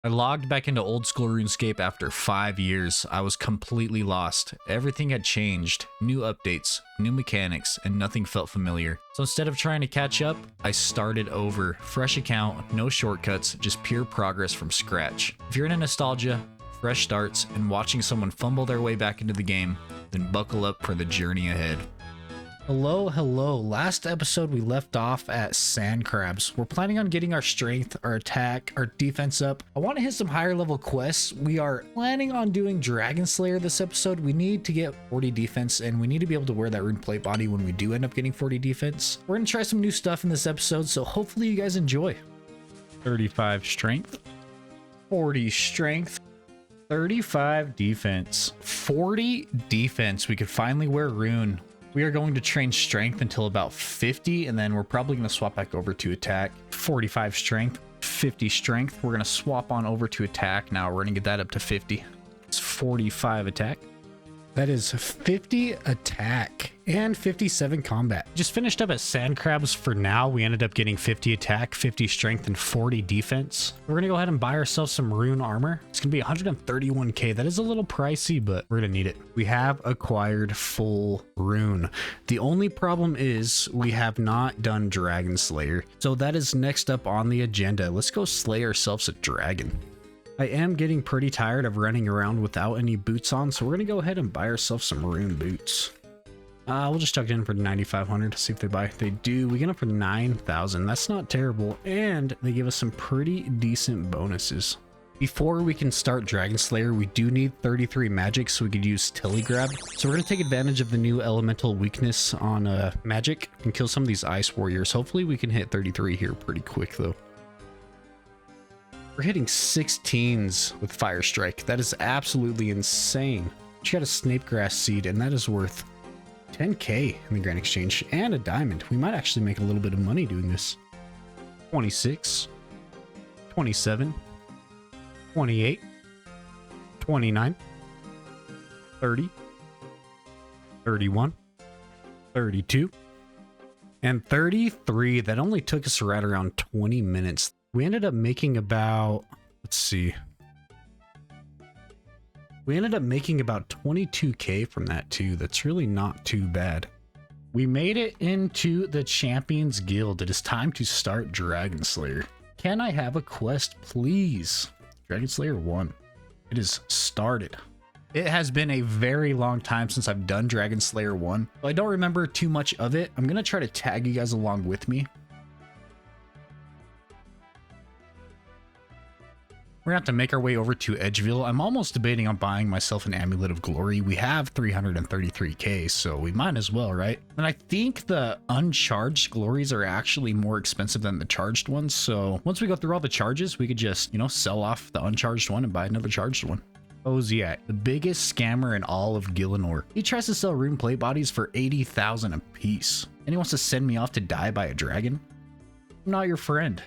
I logged back into Old School RuneScape after 5 years. I was completely lost. Everything had changed. New updates, new mechanics, and nothing felt familiar. So instead of trying to catch up, I started over. Fresh account, no shortcuts, just pure progress from scratch. If you're into nostalgia, fresh starts, and watching someone fumble their way back into the game, then buckle up for the journey ahead. Hello. Last episode we left off at sand crabs. We're planning on getting our strength, our attack, our defense up. I want to hit some higher level quests. We are planning on doing Dragon Slayer this episode. We need to get 40 defense and we need to be able to wear that rune plate body when we do end up getting 40 defense. We're going to try some new stuff in this episode, so hopefully you guys enjoy. 35 strength, 40 strength, 35 defense, 40 defense. We could finally wear rune. We are going to train strength until about 50, and then we're probably going to swap back over to attack. 45 strength, 50 strength. We're going to swap on over to attack. Now we're going to get that up to 50. It's 45 attack. That is 50 attack and 57 combat. Just finished up at sand crabs for now. We ended up getting 50 attack, 50 strength, and 40 defense. We're going to go ahead and buy ourselves some rune armor. It's going to be 131k. That is a little pricey, but we're going to need it. We have acquired full rune. The only problem is we have not done Dragon Slayer. So that is next up on the agenda. Let's go slay ourselves a dragon. I am getting pretty tired of running around without any boots on, so we're going to go ahead and buy ourselves some rune boots. We'll just chuck it in for 9,500 to see if they buy. They do. We get them for 9,000. That's not terrible, and they give us some pretty decent bonuses. Before we can start Dragon Slayer, we do need 33 magic, so we could use Telegrab. So we're going to take advantage of the new elemental weakness on magic and kill some of these ice warriors. Hopefully we can hit 33 here pretty quick, though. We're hitting 16s with Fire Strike. That is absolutely insane. She got a Snapegrass seed, and that is worth 10k in the Grand Exchange and a diamond. We might actually make a little bit of money doing this. 26, 27, 28, 29, 30, 31, 32, and 33. That only took us right around 20 minutes. We ended up making about, let's see. We ended up making about 22k from that too. That's really not too bad. We made it into the Champions Guild. It is time to start Dragon Slayer. Can I have a quest, please? Dragon Slayer 1. It is started. It has been a very long time since I've done Dragon Slayer 1. So I don't remember too much of it. I'm going to try to tag you guys along with me. We're going to have to make our way over to Edgeville. I'm almost debating on buying myself an Amulet of Glory. We have 333k, so we might as well, right? And I think the uncharged glories are actually more expensive than the charged ones. So once we go through all the charges, we could just, sell off the uncharged one and buy another charged one. Oziak, the biggest scammer in all of Gillinor. He tries to sell rune plate bodies for 80,000 a piece. And he wants to send me off to die by a dragon? I'm not your friend.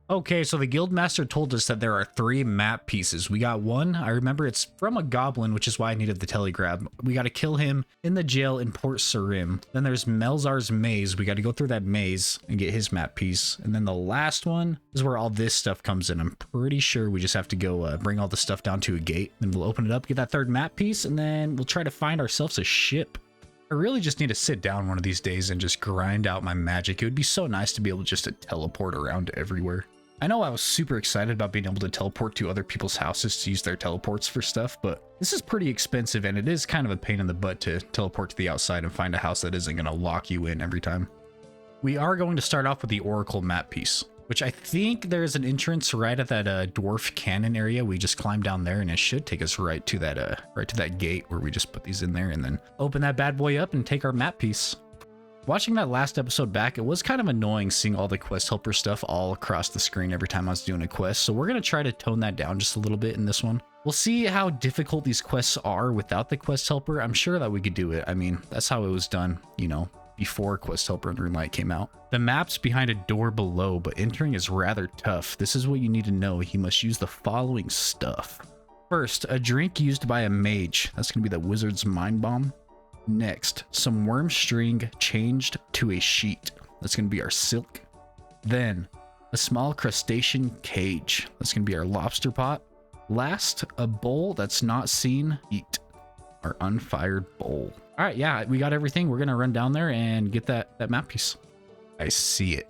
Okay, so the Guildmaster told us that there are 3 map pieces. We got one. I remember it's from a goblin, which is why I needed the telegrab. We got to kill him in the jail in Port Sarim. Then there's Melzar's maze. We got to go through that maze and get his map piece. And then the last one is where all this stuff comes in. I'm pretty sure we just have to go bring all the stuff down to a gate. Then we'll open it up, get that 3rd map piece, and then we'll try to find ourselves a ship. I really just need to sit down one of these days and just grind out my magic. It would be so nice to be able just to teleport around everywhere. I know I was super excited about being able to teleport to other people's houses to use their teleports for stuff, but this is pretty expensive and it is kind of a pain in the butt to teleport to the outside and find a house that isn't going to lock you in every time. We are going to start off with the Oracle map piece, which I think there's an entrance right at that dwarf cannon area. We just climb down there and it should take us right to that gate where we just put these in there and then open that bad boy up and take our map piece. Watching that last episode back, it was kind of annoying seeing all the quest helper stuff all across the screen every time I was doing a quest. So we're going to try to tone that down just a little bit in this one. We'll see how difficult these quests are without the quest helper. I'm sure that we could do it. I mean, that's how it was done, before quest helper and RuneLight came out. The map's behind a door below, but entering is rather tough. This is what you need to know. You must use the following stuff. First, a drink used by a mage. That's going to be the Wizard's Mind Bomb. Next, some worm string changed to a sheet. That's going to be our silk. Then, a small crustacean cage. That's going to be our lobster pot. Last, a bowl that's not seen. Eat our unfired bowl. All right, yeah, we got everything. We're gonna run down there and get that map piece. I see it.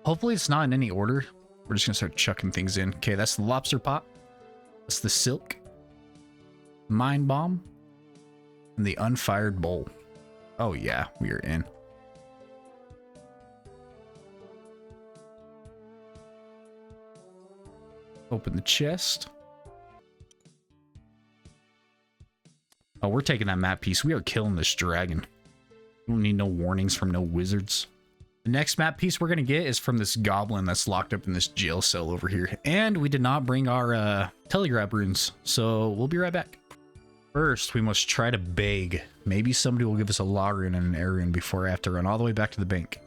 Hopefully it's not in any order. We're just gonna start chucking things in. Okay, that's the lobster pot. That's the silk. Mine bomb. And the unfired bowl. Oh yeah, we are in. Open the chest. Oh, we're taking that map piece. We are killing this dragon. We don't need no warnings from no wizards. The next map piece we're going to get is from this goblin that's locked up in this jail cell over here. And we did not bring our telegraph runes, so we'll be right back. First, we must try to beg. Maybe somebody will give us a law rune and an air rune before I have to run all the way back to the bank.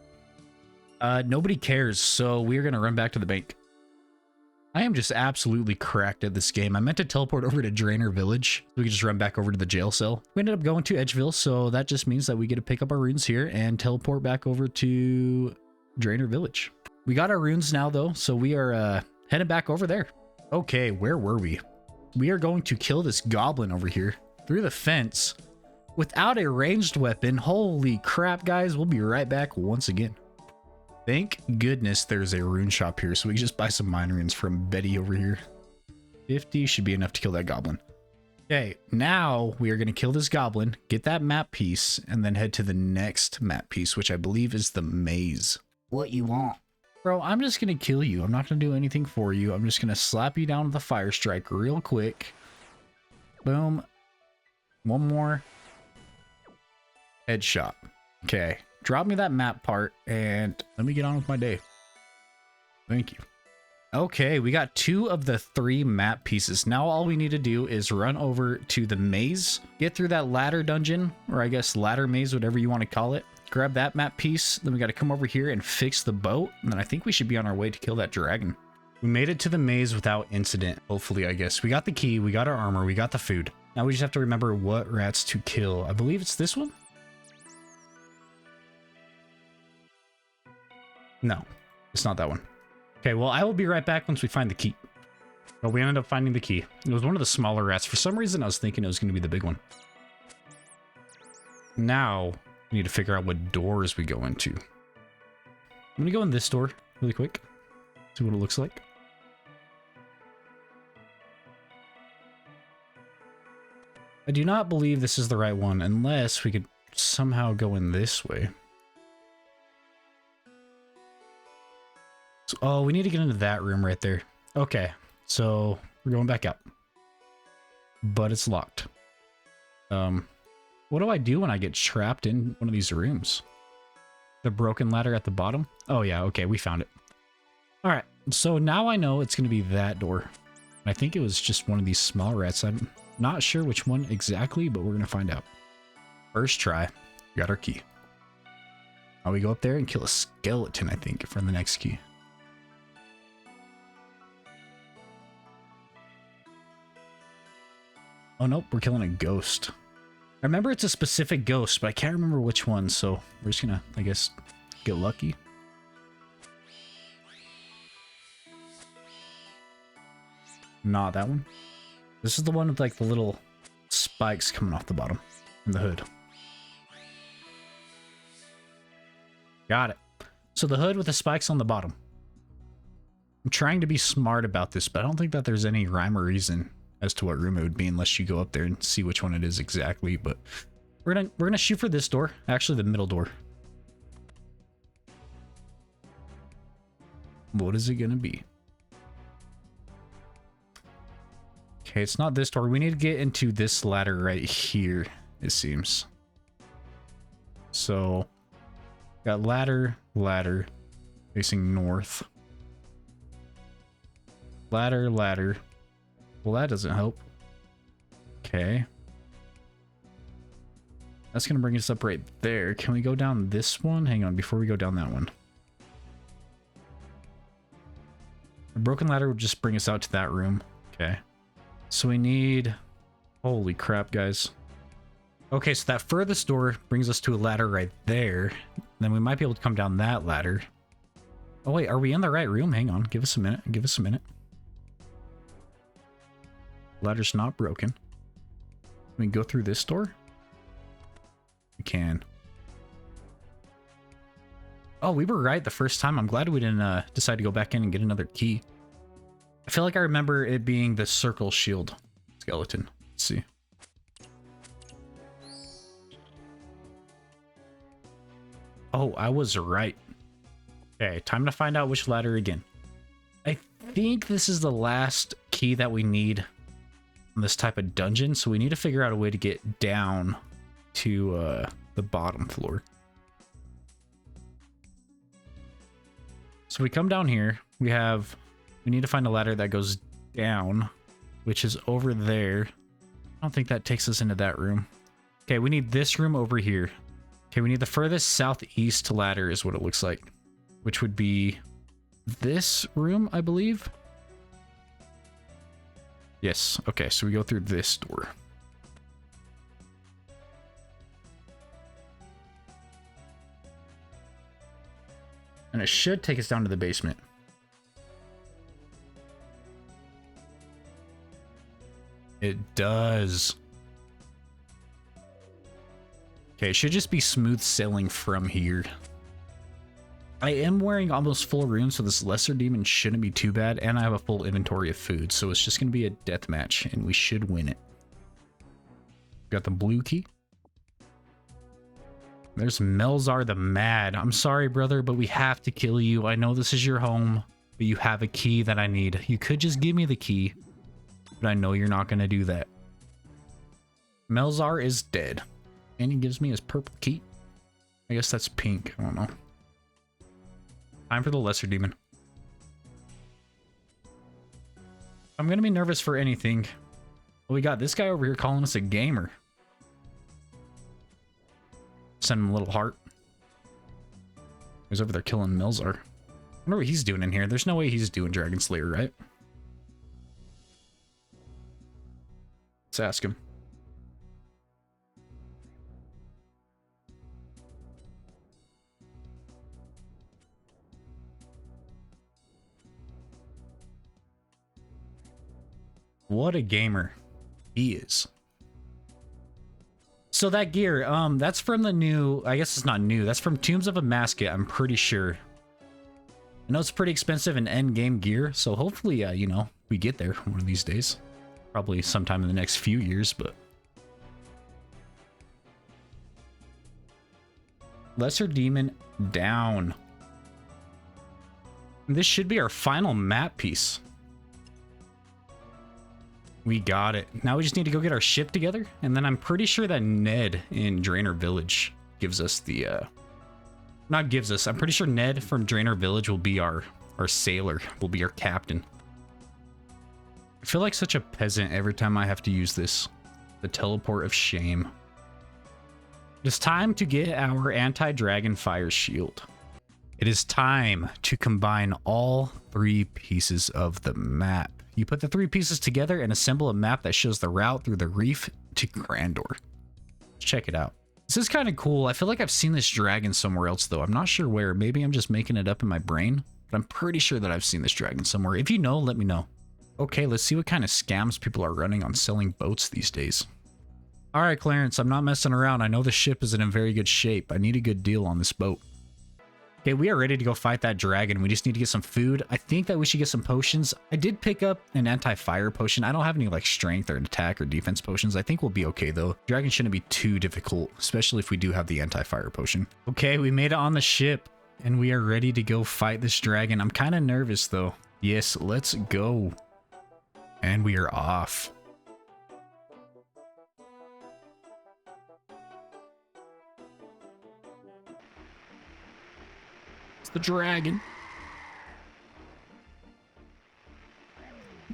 Nobody cares, so we're going to run back to the bank. I am just absolutely cracked at this game. I meant to teleport over to Drainer Village. We could just run back over to the jail cell. We ended up going to Edgeville, so that just means that we get to pick up our runes here and teleport back over to Drainer Village. We got our runes now, though, so we are headed back over there. Okay, where were we? We are going to kill this goblin over here through the fence without a ranged weapon. Holy crap, guys. We'll be right back once again. Thank goodness there's a rune shop here, so we can just buy some mine runes from Betty over here. 50 should be enough to kill that goblin. Okay, now we are going to kill this goblin, get that map piece, and then head to the next map piece, which I believe is the maze. What you want? Bro, I'm just going to kill you. I'm not going to do anything for you. I'm just going to slap you down with a fire strike real quick. Boom. One more. Headshot. Okay. Drop me that map part and let me get on with my day. Thank you. Okay, we got 2 of the 3 map pieces. Now all we need to do is run over to the maze, get through that ladder dungeon, or I guess ladder maze, whatever you want to call it. Grab that map piece. Then we got to come over here and fix the boat. And then I think we should be on our way to kill that dragon. We made it to the maze without incident. Hopefully, I guess. We got the key. We got our armor. We got the food. Now we just have to remember what rats to kill. I believe it's this one. No, it's not that one. Okay, well, I will be right back once we find the key. Well, we ended up finding the key. It was one of the smaller rats. For some reason, I was thinking it was going to be the big one. Now, we need to figure out what doors we go into. I'm going to go in this door really quick. See what it looks like. I do not believe this is the right one, unless we could somehow go in this way. Oh, we need to get into that room right there. Okay, so we're going back out. But it's locked. What do I do when I get trapped in one of these rooms? The broken ladder at the bottom? Oh yeah, okay, we found it. Alright, so now I know it's going to be that door. I think it was just one of these small rats. I'm not sure which one exactly, but we're going to find out. First try, we got our key. Now we go up there and kill a skeleton, I think, for the next key. Oh, nope, we're killing a ghost. I remember it's a specific ghost, but I can't remember which one, so we're just gonna, I guess, get lucky. Not that one. This is the one with, like, the little spikes coming off the bottom and the hood. Got it. So the hood with the spikes on the bottom. I'm trying to be smart about this, but I don't think that there's any rhyme or reason as to what room it would be unless you go up there and see which one it is exactly. But we're gonna shoot for this door, actually the middle door. What is it gonna be? Okay, it's not this door. We need to get into this ladder right here, it seems. So got ladder facing north. Ladder. Well, that doesn't help. Okay. That's going to bring us up right there. Can we go down this one? Hang on, before we go down that one. A broken ladder would just bring us out to that room. Okay. So we need... Holy crap, guys. Okay, so that furthest door brings us to a ladder right there. Then we might be able to come down that ladder. Oh, wait, are we in the right room? Hang on, give us a minute. Ladder's not broken. Can we go through this door? We can. Oh, we were right the first time. I'm glad we didn't decide to go back in and get another key. I feel like I remember it being the circle shield skeleton. Let's see. Oh, I was right. Okay, time to find out which ladder again. I think this is the last key that we need on this type of dungeon, so we need to figure out a way to get down to the bottom floor. So we come down here, we need to find a ladder that goes down, which is over there. I don't think that takes us into that room. Okay, we need this room over here. Okay, we need the furthest southeast ladder is what it looks like, which would be this room, I believe. Yes, okay, so we go through this door. And it should take us down to the basement. It does. Okay, it should just be smooth sailing from here. I am wearing almost full runes, so this lesser demon shouldn't be too bad, and I have a full inventory of food, so it's just going to be a death match, and we should win it. Got the blue key. There's Melzar the Mad. I'm sorry, brother, but we have to kill you. I know this is your home, but you have a key that I need. You could just give me the key, but I know you're not going to do that. Melzar is dead, and he gives me his purple key. I guess that's pink. I don't know. Time for the lesser demon. I'm going to be nervous for anything. Well, we got this guy over here calling us a gamer. Send him a little heart. He's over there killing Melzar. I wonder what he's doing in here. There's no way he's doing Dragon Slayer, right? Let's ask him. What a gamer he is. So that gear, that's from the new, I guess it's not new, that's from Tombs of a Masket, I'm pretty sure. I know it's pretty expensive in end game gear, so hopefully, you know, we get there one of these days. Probably sometime in the next few years, but... Lesser Demon down. This should be our final map piece. We got it. Now we just need to go get our ship together, and then I'm pretty sure that Ned in Draenor Village gives us the, not gives us, I'm pretty sure Ned from Draenor Village will be our sailor, will be our captain. I feel like such a peasant every time I have to use this. The Teleport of Shame. It is time to get our anti-dragon fire shield. It is time to combine all 3 pieces of the map. You put the 3 pieces together and assemble a map that shows the route through the reef to Grandor. Let's check it out. This is kind of cool. I feel like I've seen this dragon somewhere else, though. I'm not sure where. Maybe I'm just making it up in my brain, but I'm pretty sure that I've seen this dragon somewhere. If you know, let me know. Okay, let's see what kind of scams people are running on selling boats these days. All right, Clarence, I'm not messing around. I know the ship isn't in very good shape. I need a good deal on this boat. Okay, we are ready to go fight that dragon. We just need to get some food. I think that we should get some potions. I did pick up an anti-fire potion. I don't have any like strength or attack or defense potions. I think we'll be okay though. Dragon shouldn't be too difficult, especially if we do have the anti-fire potion. Okay, we made it on the ship and we are ready to go fight this dragon. I'm kind of nervous though. Yes, let's go. And we are off. The dragon.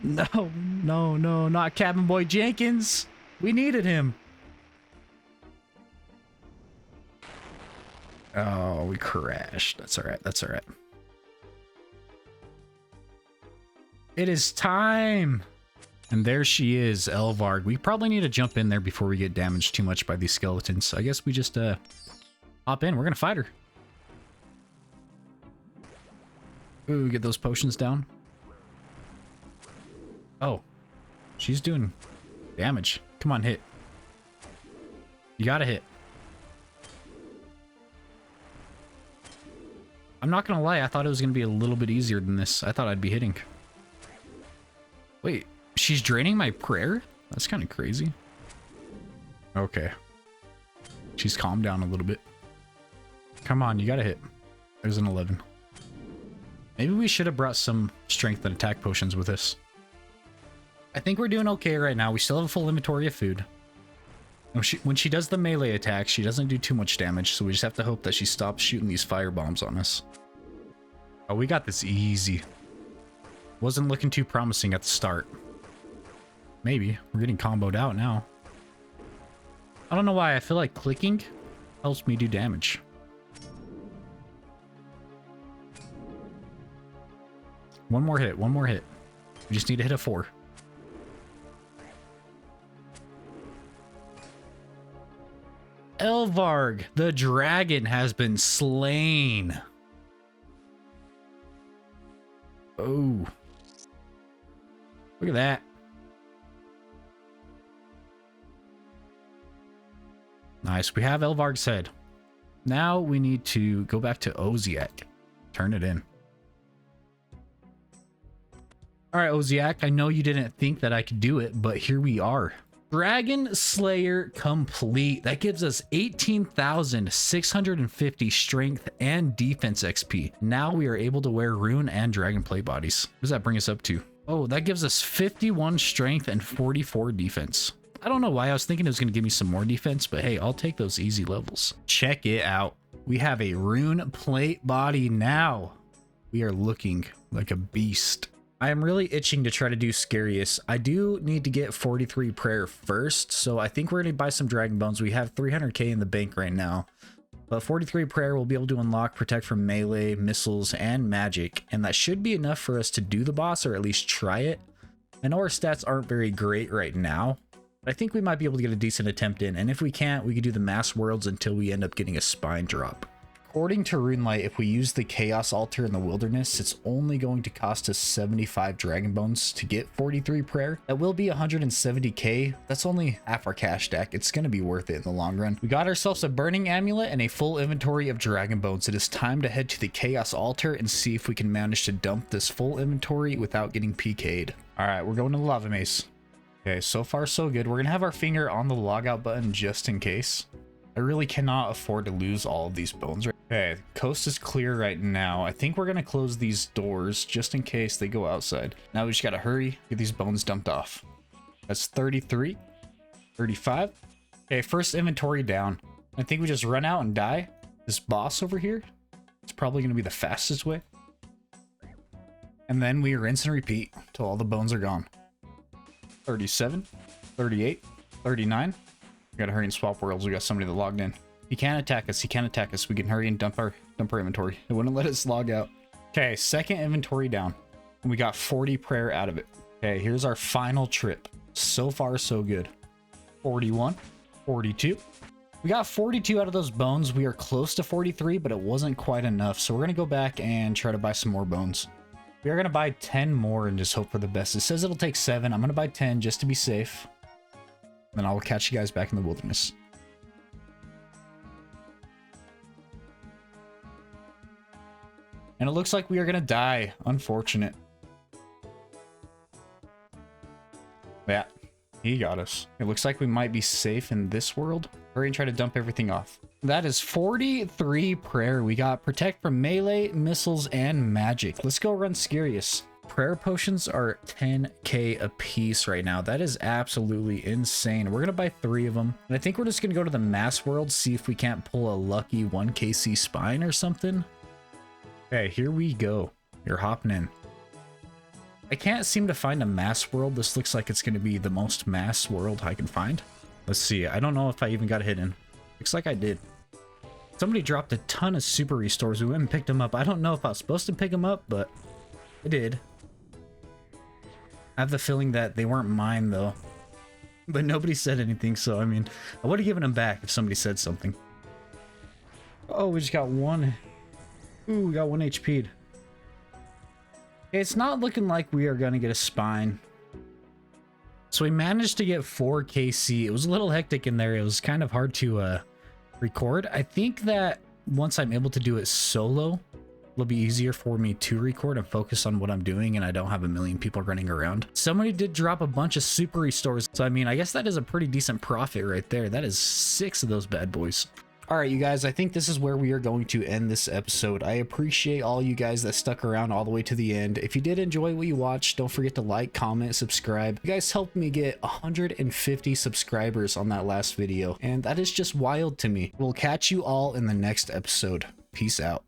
No, not Cabin Boy Jenkins. We needed him. Oh, we crashed. That's all right. That's all right. It is time. And there she is, Elvarg. We probably need to jump in there before we get damaged too much by these skeletons. I guess we just hop in. We're gonna fight her. Ooh, get those potions down. Oh. She's doing damage. Come on, hit. You gotta hit. I'm not gonna lie, I thought it was gonna be a little bit easier than this. I thought I'd be hitting. Wait, she's draining my prayer? That's kind of crazy. Okay. She's calmed down a little bit. Come on, you gotta hit. There's an 11. Maybe we should have brought some strength and attack potions with us. I think we're doing okay right now. We still have a full inventory of food. When she does the melee attack, she doesn't do too much damage, so we just have to hope that she stops shooting these fire bombs on us. Oh, we got this easy. Wasn't looking too promising at the start. Maybe. We're getting comboed out now. I don't know why. I feel like clicking helps me do damage. One more hit. One more hit. We just need to hit a 4. Elvarg, the dragon, has been slain. Oh. Look at that. Nice. We have Elvarg's head. Now we need to go back to Oziak. Turn it in. All right, Oziak, I know you didn't think that I could do it, but here we are. Dragon Slayer complete. That gives us 18,650 strength and defense XP. Now we are able to wear rune and dragon plate bodies. What does that bring us up to? Oh, that gives us 51 strength and 44 defense. I don't know why I was thinking it was going to give me some more defense, but hey, I'll take those easy levels. Check it out. We have a rune plate body now. We are looking like a beast. I am really itching to try to do Scurrius. I do need to get 43 prayer first, so I think we're going to buy some dragon bones. We have 300k in the bank right now, but 43 prayer will be able to unlock protect from melee, missiles, and magic, and that should be enough for us to do the boss, or at least try it. I know our stats aren't very great right now, but I think we might be able to get a decent attempt in, and if we can't, we could do the mass worlds until we end up getting a spine drop. According to RuneLight, if we use the Chaos Altar in the Wilderness, it's only going to cost us 75 Dragon Bones to get 43 Prayer. That will be 170k. That's only half our cash stack. It's going to be worth it in the long run. We got ourselves a Burning Amulet and a full inventory of Dragon Bones. It is time to head to the Chaos Altar and see if we can manage to dump this full inventory without getting PK'd. All right, we're going to the Lava Maze. Okay, so far so good. We're going to have our finger on the logout button just in case. I really cannot afford to lose all of these bones. Okay, coast is clear right now. I think we're going to close these doors just in case they go outside. Now we just got to hurry, get these bones dumped off. That's 33, 35. Okay, first inventory down. I think we just run out and die. This boss over here, it's probably going to be the fastest way. And then we rinse and repeat till all the bones are gone. 37, 38, 39. We gotta hurry and swap worlds. We got somebody that logged in. He can't attack us. He can't attack us. We can hurry and dump our inventory. It wouldn't let us log out. Okay, second inventory down. And we got 40 prayer out of it. Okay, here's our final trip. So far, so good. 41, 42. We got 42 out of those bones. We are close to 43, but it wasn't quite enough. So we're gonna go back and try to buy some more bones. We are gonna buy 10 more and just hope for the best. It says it'll take 7. I'm gonna buy 10 just to be safe. Then I will catch you guys back in the wilderness. And it looks like we are gonna die. Unfortunate. Yeah, he got us. It looks like we might be safe in this world. Hurry and try to dump everything off. That is 43 prayer. We got protect from melee, missiles, and magic. Let's go run Scurrius. Prayer potions are 10k a piece right now. That is absolutely insane. We're gonna buy 3 of them, and I think we're just gonna go to the mass world, see if we can't pull a lucky 1kc spine or something. Okay, here we go. You're hopping in. I can't seem to find a mass world. This looks like it's gonna be the most mass world I can find. Let's see. I don't know if I even got hidden. Looks like I did. Somebody dropped a ton of super restores. We went and picked them up. I don't know if I was supposed to pick them up, but I did. I have the feeling that they weren't mine though, but nobody said anything. So, I mean, I would have given them back if somebody said something. Oh, we just got 1. Ooh, we got 1 HP'd. It's not looking like we are going to get a spine. So we managed to get 4 KC. It was a little hectic in there. It was kind of hard to record. I think that once I'm able to do it solo, it'll be easier for me to record and focus on what I'm doing, and I don't have a million people running around. Somebody did drop a bunch of super restores. So I mean, I guess that is a pretty decent profit right there. That is 6 of those bad boys. All right, you guys, I think this is where we are going to end this episode. I appreciate all you guys that stuck around all the way to the end. If you did enjoy what you watched, don't forget to like, comment, subscribe. You guys helped me get 150 subscribers on that last video, and that is just wild to me. We'll catch you all in the next episode. Peace out.